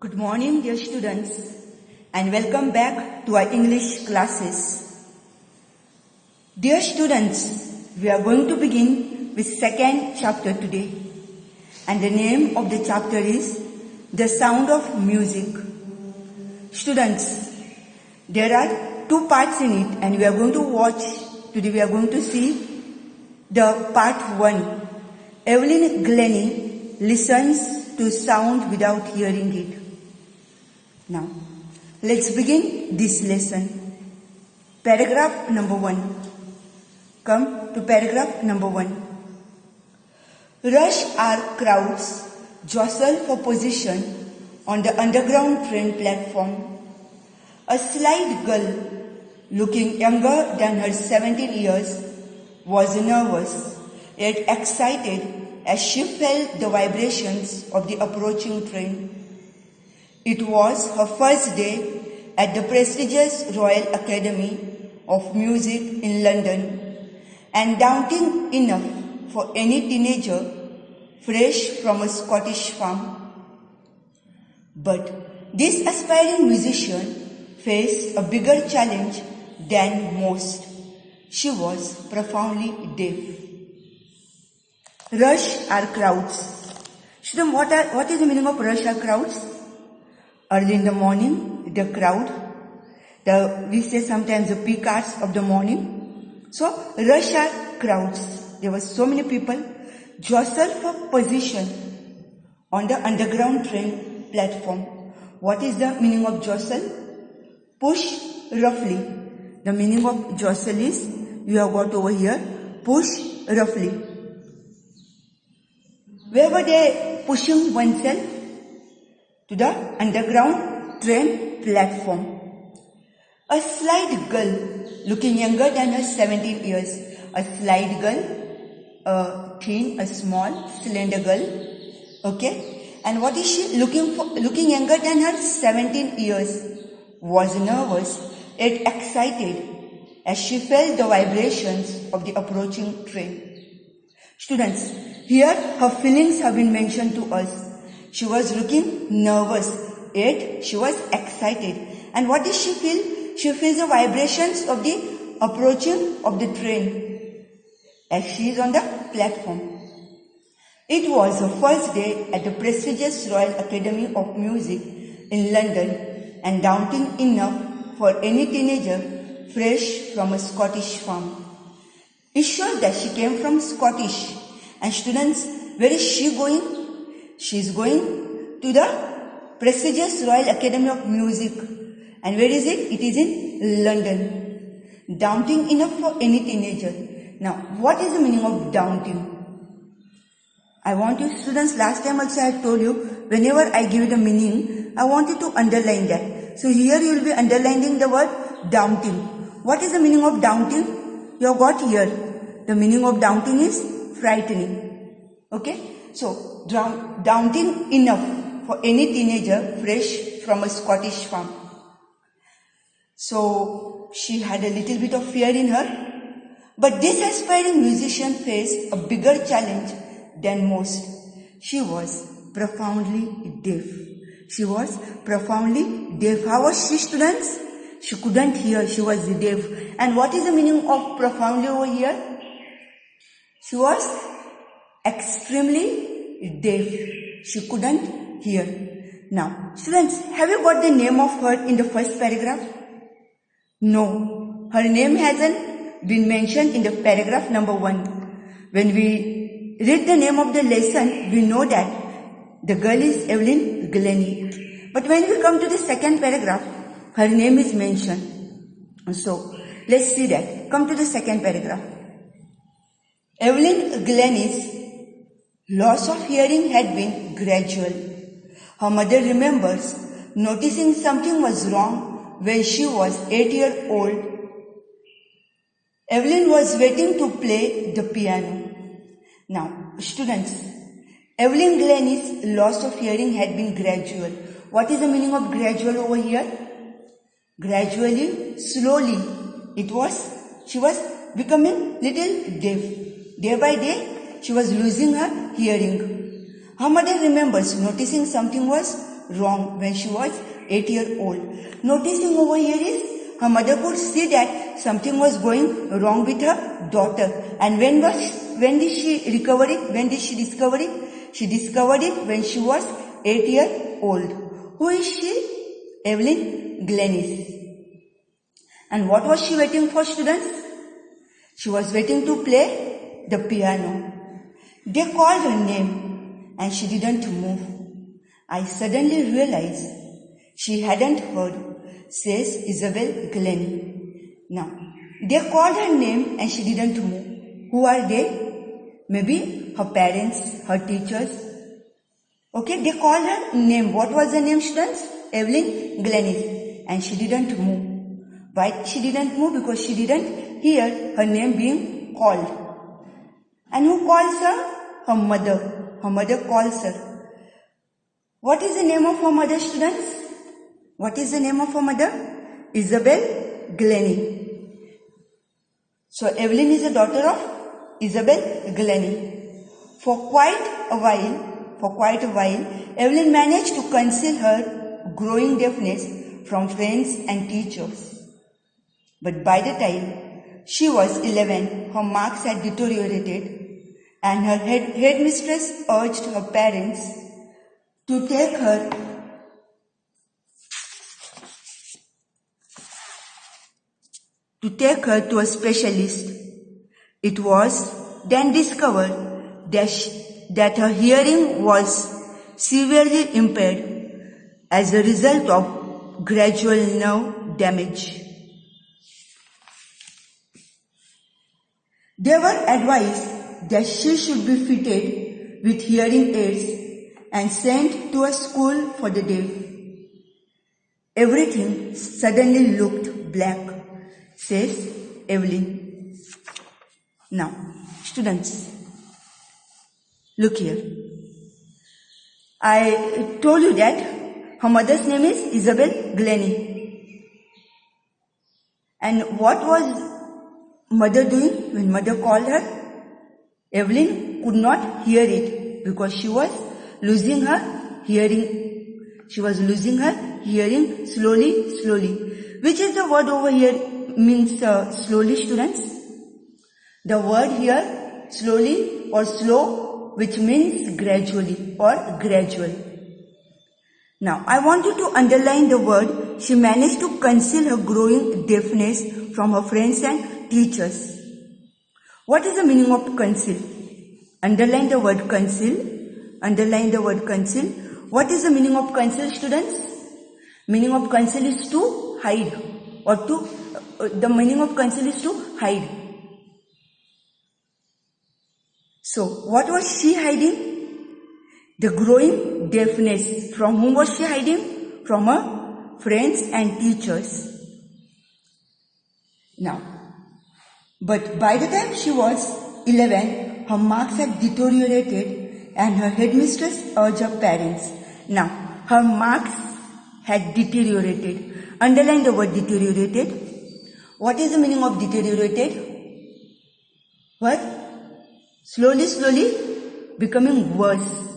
Good morning, dear students, and welcome back to our English classes. Dear students, we are going to begin with second chapter today, and the name of the chapter is The Sound of Music. Students, there are two parts in it, and we are going to watch today. We are going to see the part 1. Evelyn Glennie listens to sound without hearing it. Now, let's begin this lesson. Paragraph number 1. Come to paragraph number 1. Rush hour crowds jostle for position on the underground train platform. A slight girl, looking younger than her 17 years, was nervous yet excited as she felt the vibrations of the approaching train. It was her first day at the prestigious Royal Academy of Music in London, and daunting enough for any teenager fresh from a Scottish farm. But this aspiring musician faced a bigger challenge than most. She was profoundly deaf. Rush hour crowds. Student, what is the meaning of rush hour crowds? Early in the morning, the crowd, we say sometimes the peak hours of the morning. So, rush hour crowds. There were so many people jostle for position on the underground train platform. What is the meaning of jostle? Push roughly. The meaning of jostle is, you have got over here, push roughly. Where were they pushing oneself? To the underground train platform. A slight girl, looking younger than her 17 years. A slight girl, a thin, a small, slender girl. Okay? And what is she looking for? Looking younger than her 17 years. Was nervous yet excited as she felt the vibrations of the approaching train. Students, here her feelings have been mentioned to us. She was looking nervous, yet she was excited. And what did she feel? She feels the vibrations of the approaching of the train as she is on the platform. It was her first day at the prestigious Royal Academy of Music in London, and daunting enough for any teenager fresh from a Scottish farm. It showed that she came from Scottish. And students, where is she going? She is going to the prestigious Royal Academy of Music. And where is it? It is in London. Daunting enough for any teenager. Now, what is the meaning of daunting? I want you students, last time also I had told you, whenever I give the meaning, I want you to underline that. So here you will be underlining the word daunting. What is the meaning of daunting? You have got here. The meaning of daunting is frightening. Okay? So, daunting enough for any teenager fresh from a Scottish farm. So, she had a little bit of fear in her. But this aspiring musician faced a bigger challenge than most. She was profoundly deaf. She was profoundly deaf. How was she, students? She couldn't hear. She was deaf. And what is the meaning of profoundly over here? She was extremely deaf. She couldn't hear. Now, students, have you got the name of her in the first paragraph? No. Her name hasn't been mentioned in the paragraph number 1. When we read the name of the lesson, we know that the girl is Evelyn Glennie. But when we come to the second paragraph, her name is mentioned. So, let's see that. Come to the second paragraph. Evelyn Glennie's loss of hearing had been gradual. Her mother remembers noticing something was wrong when she was 8 years old. Evelyn was waiting to play the piano. Now, students, Evelyn Glennie's loss of hearing had been gradual. What is the meaning of gradual over here? Gradually, slowly, she was becoming little deaf. Day by day, she was losing her hearing. Her mother remembers noticing something was wrong when she was 8 years old. Noticing over here is her mother could see that something was going wrong with her daughter. And when did she recover it? When did she discover it? She discovered it when she was 8 years old. Who is she? Evelyn Glennis. And what was she waiting for, students? She was waiting to play the piano. They called her name and she didn't move. I suddenly realized she hadn't heard, says Isabel Glennie. Now, they called her name and she didn't move. Who are they? Maybe her parents, her teachers. Okay, they called her name. What was the name, students? Evelyn Glennie. And she didn't move. Why she didn't move? Because she didn't hear her name being called. And who calls her? Her mother. Her mother calls her. What is the name of her mother, students? What is the name of her mother? Isabel Glennie. So Evelyn is the daughter of Isabel Glennie. For quite a while, Evelyn managed to conceal her growing deafness from friends and teachers. But by the time she was 11, her marks had deteriorated and her headmistress urged her parents to take her to a specialist. It was then discovered that her hearing was severely impaired as a result of gradual nerve damage. They were advised that she should be fitted with hearing aids and sent to a school for the deaf. Everything suddenly looked black, says Evelyn. Now, students, look here. I told you that her mother's name is Isabel Glennie. And what was mother doing when mother called her? Evelyn could not hear it because she was losing her hearing. She was losing her hearing slowly. Which is the word over here means slowly, students? The word here slowly or slow, which means gradually or gradual. Now, I want you to underline the word. She managed to conceal her growing deafness from her friends and teachers. What is the meaning of conceal? Underline the word conceal. Underline the word conceal. What is the meaning of conceal, students? Meaning of conceal is to hide, or the meaning of conceal is to hide. So, what was she hiding? The growing deafness. From whom was she hiding? From her friends and teachers. Now, but by the time she was 11, her marks had deteriorated and her headmistress urged her parents. Now, her marks had deteriorated. Underline the word deteriorated. What is the meaning of deteriorated? What? Slowly becoming worse.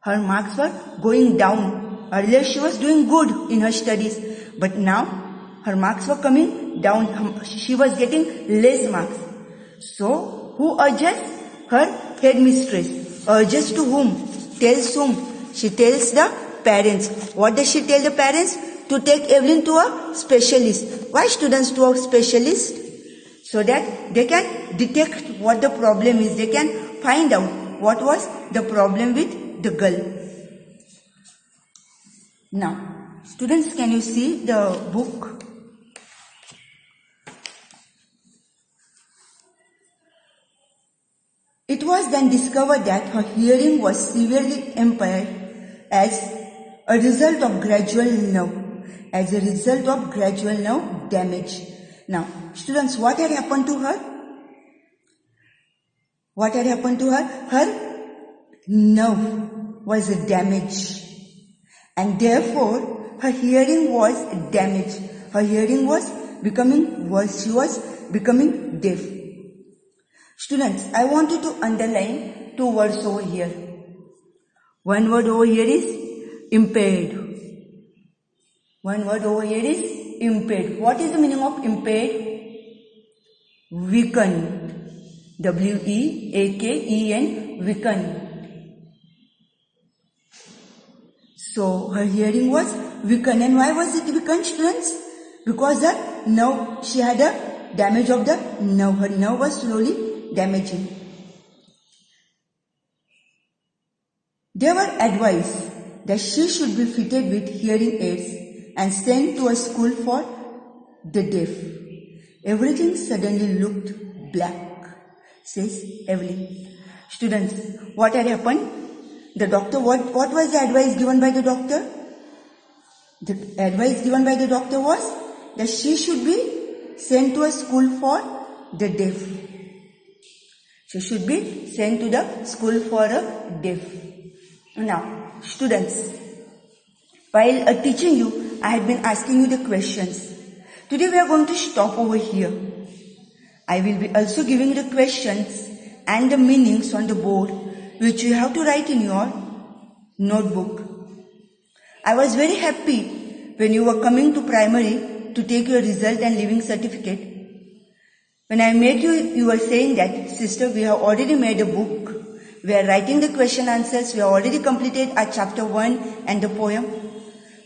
Her marks were going down. Earlier she was doing good in her studies, but now her marks were coming down. She was getting less marks. So, who urges? Her headmistress. Urges to whom? Tells whom? She tells the parents. What does she tell the parents? To take Evelyn to a specialist. Why students to a specialist? So that they can detect what the problem is. They can find out what was the problem with the girl. Now, students, can you see the book? It was then discovered that her hearing was severely impaired as a result of gradual nerve damage. Now, students, what had happened to her? What had happened to her? Her nerve was damaged, and therefore her hearing was damaged. Her hearing was becoming worse. She was becoming deaf. Students, I want you to underline two words over here. One word over here is impaired. One word over here is impaired. What is the meaning of impaired? Weakened. W-E-A-K-E-N, weakened. So her hearing was weakened. And why was it weakened, students? Because her nerve, she had a damage of the nerve. Her nerve was slowly damaging. They were advised that she should be fitted with hearing aids and sent to a school for the deaf. Everything suddenly looked black, says Evelyn. Students, what had happened? The doctor, what was the advice given by the doctor? The advice given by the doctor was that she should be sent to a school for the deaf. She should be sent to the school for a deaf. Now, students, while teaching you, I had been asking you the questions. Today we are going to stop over here. I will be also giving you the questions and the meanings on the board, which you have to write in your notebook. I was very happy when you were coming to primary to take your result and leaving certificate. When I met you, you were saying that, sister, we have already made a book. We are writing the question answers. We have already completed our chapter 1 and the poem.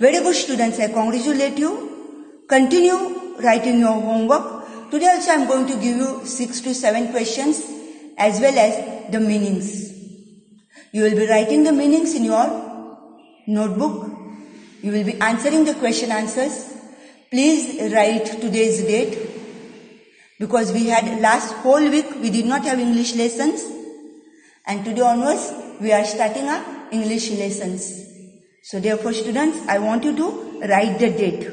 Very good, students. I congratulate you. Continue writing your homework. Today also I am going to give you 6 to 7 questions as well as the meanings. You will be writing the meanings in your notebook. You will be answering the question answers. Please write today's date, because we had last whole week we did not have English lessons, and today onwards we are starting our English lessons. So therefore, students, I want you to write the date.